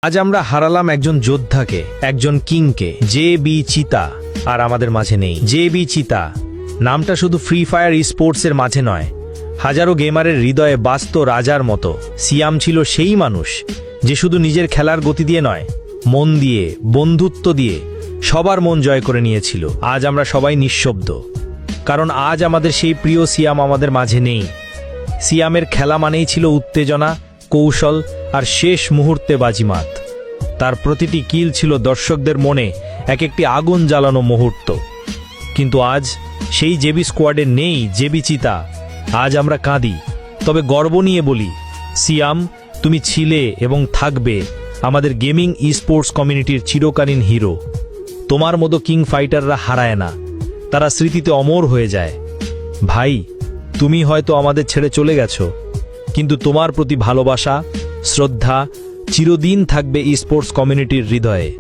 আজ আমরা হারালাম একজন যোদ্ধাকে, একজন কিংকে। জে.বি. চিতা আর আমাদের মাঝে নেই। জে.বি. চিতা নামটা শুধু ফ্রি ফায়ার স্পোর্টসের মাঝে নয়, হাজারো গেমারের হৃদয়ে বাস্ত রাজার মতো। সিয়াম ছিল সেই মানুষ যে শুধু নিজের খেলার গতি দিয়ে নয়, মন দিয়ে, বন্ধুত্ব দিয়ে সবার মন জয় করে নিয়েছিল। আজ আমরা সবাই নিঃশব্দ, কারণ আজ আমাদের সেই প্রিয় সিয়াম আমাদের মাঝে নেই। সিয়ামের খেলা মানেই ছিল উত্তেজনা, কৌশল আর শেষ মুহূর্তে বাজিমাত। তার প্রতিটি কিল ছিল দর্শকদের মনে এক একটি আগুন জ্বালানো মুহূর্ত। কিন্তু আজ সেই জেবি স্কোয়াডে নেই জেবি চিতা। আজ আমরা কাঁদি, তবে গর্ব নিয়ে বলি, সিয়াম, তুমি ছিলে এবং থাকবে আমাদের গেমিং স্পোর্টস কমিউনিটির চিরকালীন হিরো। তোমার মতো কিং ফাইটাররা হারায় না, তারা স্মৃতিতে অমর হয়ে যায়। ভাই, তুমি হয়তো আমাদের ছেড়ে চলে গেছো, কিন্তু তোমার প্রতি ভালোবাসা, শ্রদ্ধা চিরদিন থাকবে স্পোর্টস কমিউনিটির হৃদয়ে।